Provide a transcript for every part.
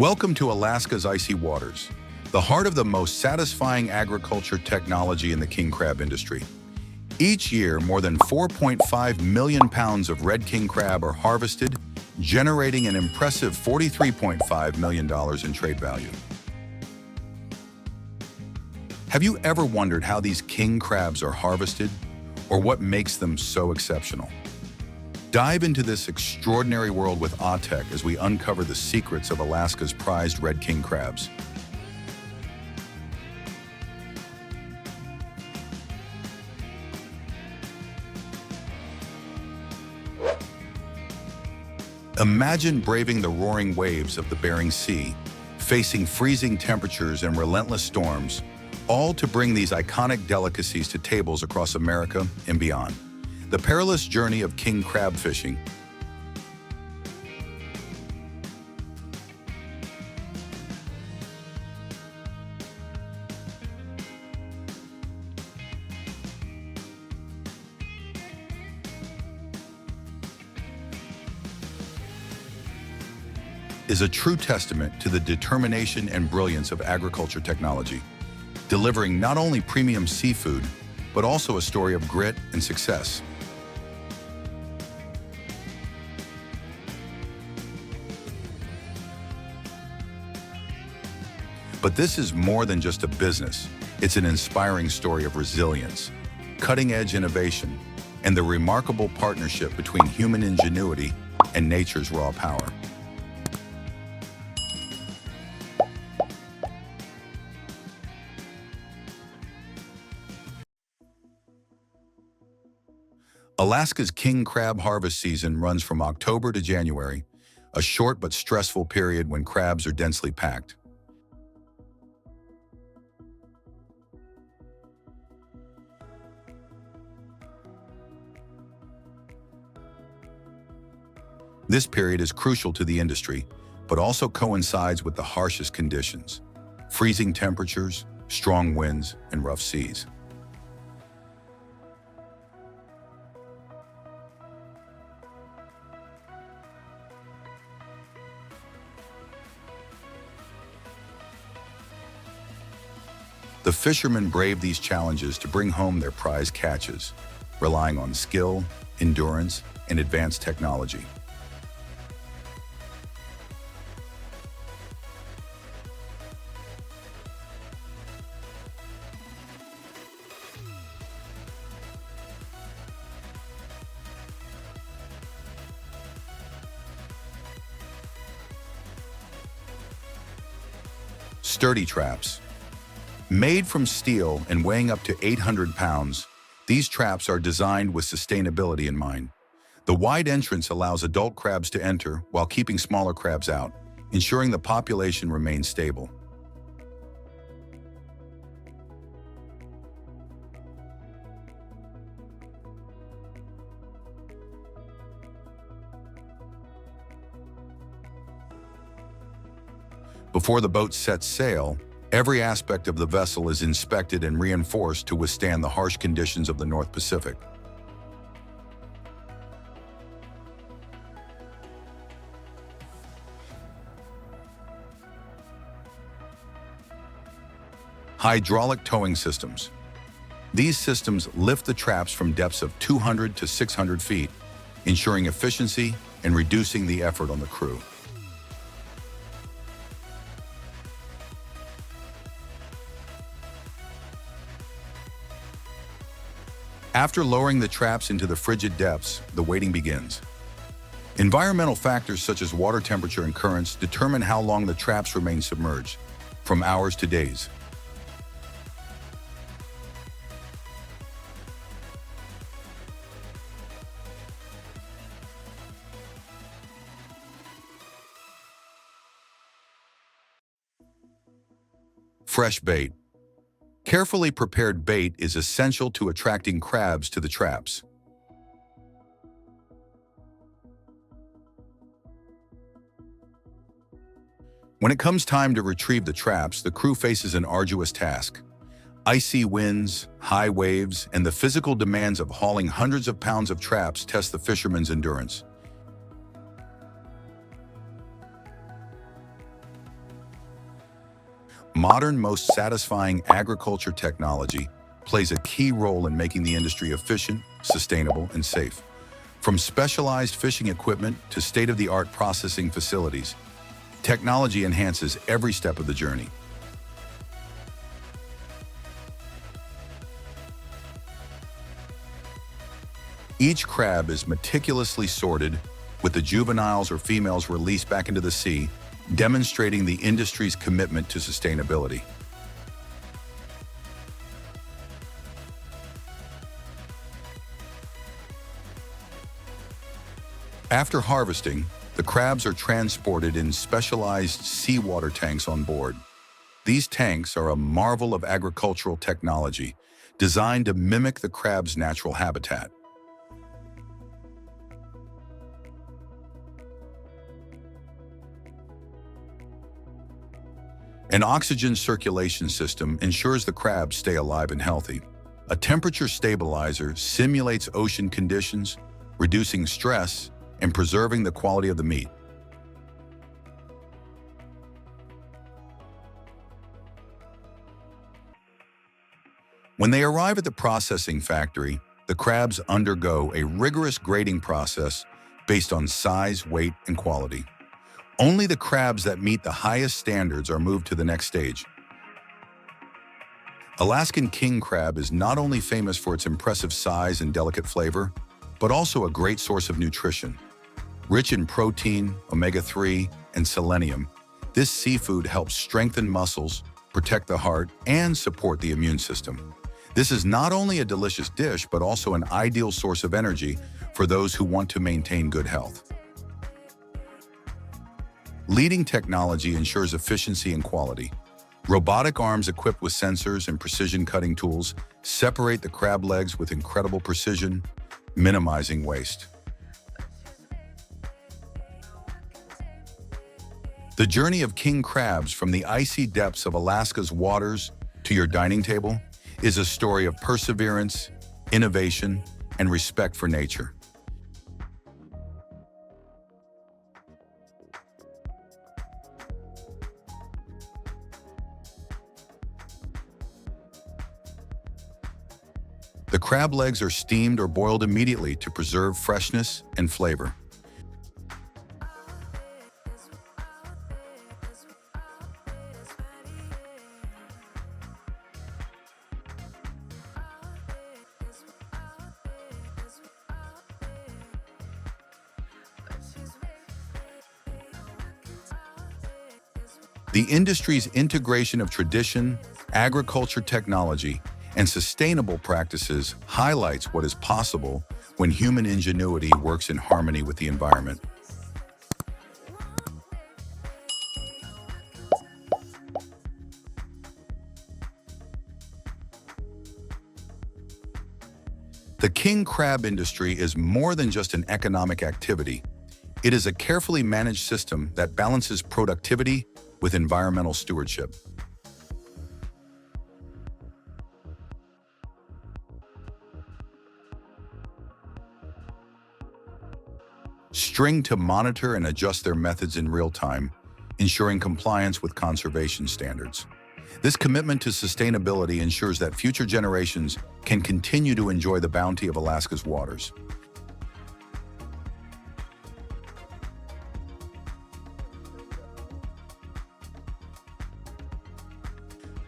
Welcome to Alaska's icy waters, the heart of the most satisfying agriculture technology in the king crab industry. Each year, more than 4.5 million pounds of red king crab are harvested, generating an impressive $43.5 million in trade value. Have you ever wondered how these king crabs are harvested, or what makes them so exceptional? Dive into this extraordinary world with AhTech as we uncover the secrets of Alaska's prized red king crabs. Imagine braving the roaring waves of the Bering Sea, facing freezing temperatures and relentless storms, all to bring these iconic delicacies to tables across America and beyond. The perilous journey of king crab fishing. Is a true testament to the determination and brilliance of agriculture technology, delivering not only premium seafood, but also a story of grit and success. But this is more than just a business. It's an inspiring story of resilience, cutting-edge innovation, and the remarkable partnership between human ingenuity and nature's raw power. Alaska's king crab harvest season runs from October to January, a short but stressful period when crabs are densely packed. This period is crucial to the industry, but also coincides with the harshest conditions: freezing temperatures, strong winds, and rough seas. The fishermen brave these challenges to bring home their prize catches, relying on skill, endurance, and advanced technology. Sturdy traps. Made from steel and weighing up to 800 pounds, these traps are designed with sustainability in mind. The wide entrance allows adult crabs to enter while keeping smaller crabs out, ensuring the population remains stable. Before the boat sets sail, every aspect of the vessel is inspected and reinforced to withstand the harsh conditions of the North Pacific. Hydraulic towing systems. These systems lift the traps from depths of 200 to 600 feet, ensuring efficiency and reducing the effort on the crew. After lowering the traps into the frigid depths, the waiting begins. Environmental factors such as water temperature and currents determine how long the traps remain submerged, from hours to days. Fresh bait. Carefully prepared bait is essential to attracting crabs to the traps. When it comes time to retrieve the traps, the crew faces an arduous task. Icy winds, high waves, and the physical demands of hauling hundreds of pounds of traps test the fishermen's endurance. Modern, most satisfying agriculture technology plays a key role in making the industry efficient, sustainable, and safe. From specialized fishing equipment to state-of-the-art processing facilities, technology enhances every step of the journey. Each crab is meticulously sorted, with the juveniles or females released back into the sea, demonstrating the industry's commitment to sustainability. After harvesting, the crabs are transported in specialized seawater tanks on board. These tanks are a marvel of agricultural technology, designed to mimic the crab's natural habitat. An oxygen circulation system ensures the crabs stay alive and healthy. A temperature stabilizer simulates ocean conditions, reducing stress and preserving the quality of the meat. When they arrive at the processing factory, the crabs undergo a rigorous grading process based on size, weight, and quality. Only the crabs that meet the highest standards are moved to the next stage. Alaskan king crab is not only famous for its impressive size and delicate flavor, but also a great source of nutrition. Rich in protein, omega-3, and selenium, this seafood helps strengthen muscles, protect the heart, and support the immune system. This is not only a delicious dish, but also an ideal source of energy for those who want to maintain good health. Leading technology ensures efficiency and quality. Robotic arms equipped with sensors and precision cutting tools separate the crab legs with incredible precision, minimizing waste. The journey of king crabs from the icy depths of Alaska's waters to your dining table is a story of perseverance, innovation, and respect for nature. The crab legs are steamed or boiled immediately to preserve freshness and flavor. The industry's integration of tradition, agriculture technology, and sustainable practices highlights what is possible when human ingenuity works in harmony with the environment. The king crab industry is more than just an economic activity. It is a carefully managed system that balances productivity with environmental stewardship. String to monitor and adjust their methods in real time, ensuring compliance with conservation standards. This commitment to sustainability ensures that future generations can continue to enjoy the bounty of Alaska's waters.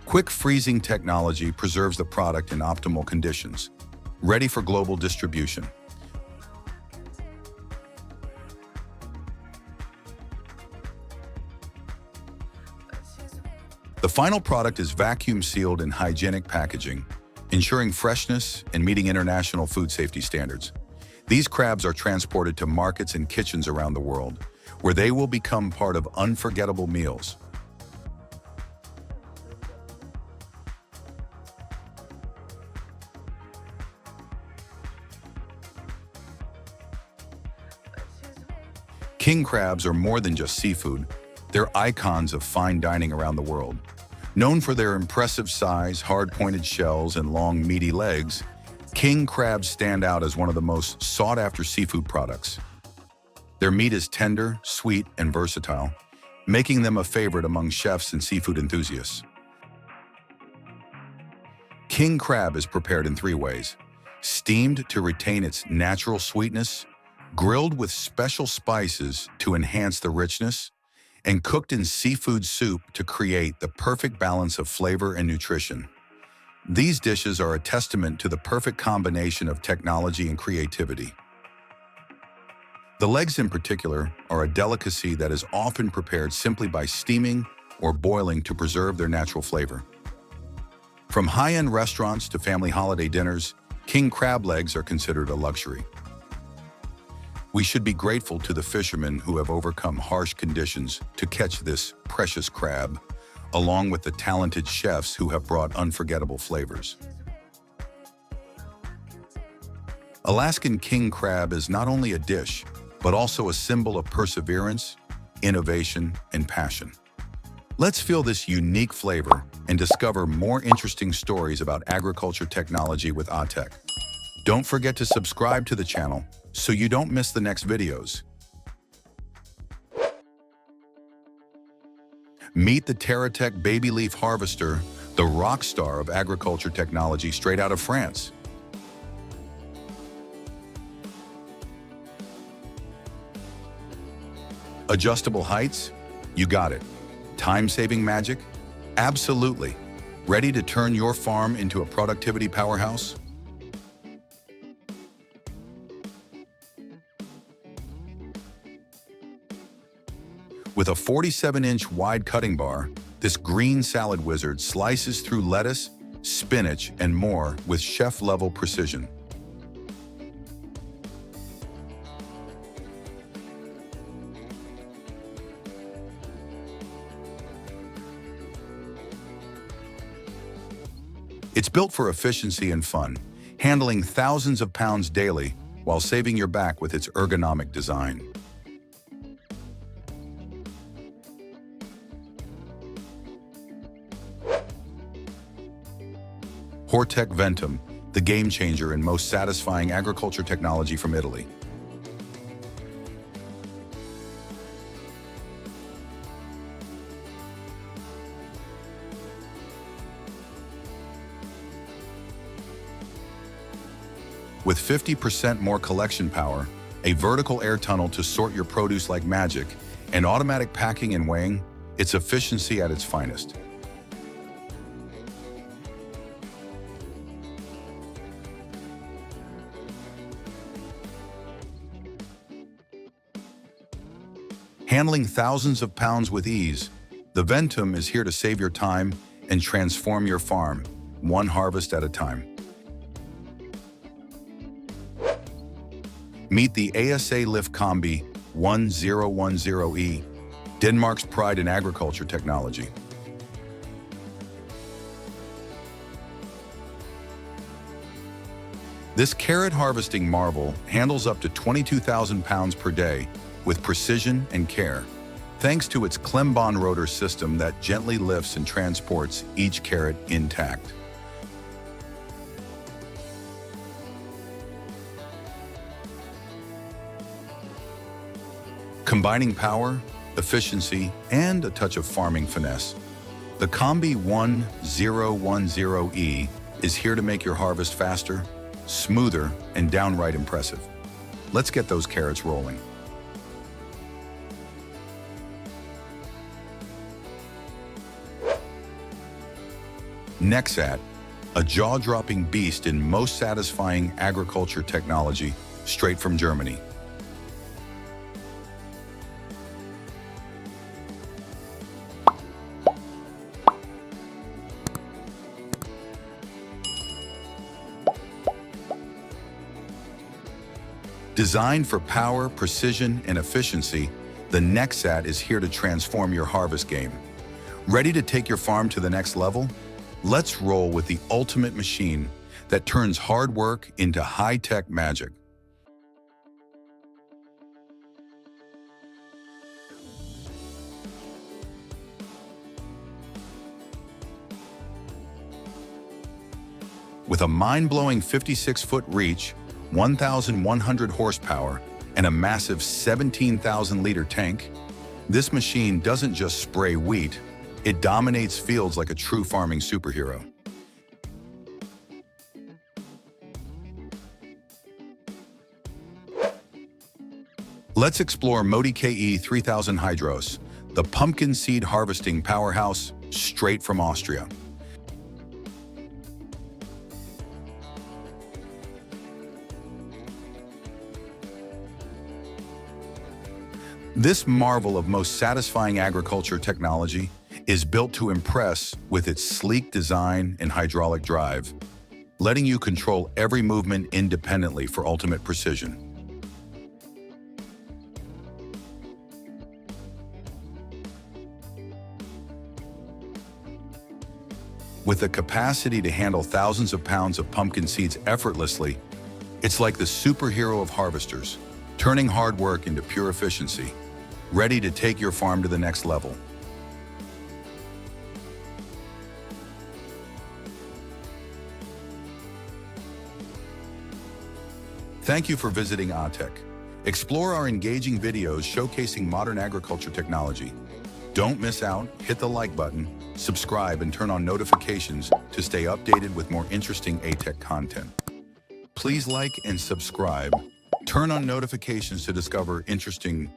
Quick freezing technology preserves the product in optimal conditions, ready for global distribution. The final product is vacuum-sealed in hygienic packaging, ensuring freshness and meeting international food safety standards. These crabs are transported to markets and kitchens around the world, where they will become part of unforgettable meals. King crabs are more than just seafood. They're icons of fine dining around the world. Known for their impressive size, hard-pointed shells, and long, meaty legs, king crabs stand out as one of the most sought-after seafood products. Their meat is tender, sweet, and versatile, making them a favorite among chefs and seafood enthusiasts. King crab is prepared in three ways: steamed to retain its natural sweetness, grilled with special spices to enhance the richness, and cooked in seafood soup to create the perfect balance of flavor and nutrition. These dishes are a testament to the perfect combination of technology and creativity. The legs in particular are a delicacy that is often prepared simply by steaming or boiling to preserve their natural flavor. From high-end restaurants to family holiday dinners, king crab legs are considered a luxury. We should be grateful to the fishermen who have overcome harsh conditions to catch this precious crab, along with the talented chefs who have brought unforgettable flavors. Alaskan king crab is not only a dish, but also a symbol of perseverance, innovation, and passion. Let's feel this unique flavor and discover more interesting stories about agriculture technology with AhTech. Don't forget to subscribe to the channel so you don't miss the next videos. Meet the AhTech baby leaf harvester, the rock star of agriculture technology straight out of France. Adjustable heights? You got it. Time-saving magic? Absolutely. Ready to turn your farm into a productivity powerhouse? With a 47-inch wide cutting bar, this green salad wizard slices through lettuce, spinach, and more with chef-level precision. It's built for efficiency and fun, handling thousands of pounds daily while saving your back with its ergonomic design. AhTech Ventum, the game changer and most satisfying agriculture technology from Italy. With 50% more collection power, a vertical air tunnel to sort your produce like magic, and automatic packing and weighing, it's efficiency at its finest. Handling thousands of pounds with ease, the Ventum is here to save your time and transform your farm, one harvest at a time. Meet the ASA Lift Combi 1010E, Denmark's pride in agriculture technology. This carrot harvesting marvel handles up to 22,000 pounds per day with precision and care, thanks to its Klembon rotor system that gently lifts and transports each carrot intact. Combining power, efficiency, and a touch of farming finesse, the Combi 1010E is here to make your harvest faster, smoother, and downright impressive. Let's get those carrots rolling. Nexat, a jaw-dropping beast in most satisfying agriculture technology, straight from Germany. Designed for power, precision, and efficiency, the Nexat is here to transform your harvest game. Ready to take your farm to the next level? Let's roll with the ultimate machine that turns hard work into high-tech magic. With a mind-blowing 56-foot reach, 1,100 horsepower, and a massive 17,000-liter tank, this machine doesn't just spray wheat, it dominates fields like a true farming superhero. Let's explore Modi KE 3000 Hydros, the pumpkin seed harvesting powerhouse straight from Austria. This marvel of most satisfying agriculture technology is built to impress with its sleek design and hydraulic drive, letting you control every movement independently for ultimate precision. With the capacity to handle thousands of pounds of pumpkin seeds effortlessly, it's like the superhero of harvesters, turning hard work into pure efficiency, ready to take your farm to the next level. Thank you for visiting AhTech. Explore our engaging videos showcasing modern agriculture technology. Don't miss out, hit the like button, subscribe, and turn on notifications to stay updated with more interesting AhTech content. Please like and subscribe. Turn on notifications to discover interesting